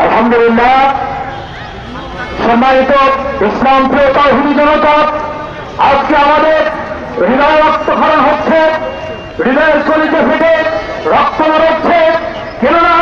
আলহামদুলিল্লাহ, সম্মানিত ইসলাম প্রিয় তাওহীদি জনতা, আজকে আমাদের হৃদয় রক্তক্ষরণ হচ্ছে, হৃদয়ের কলিজা ফেটে রক্ত বেরোচ্ছে। কেননা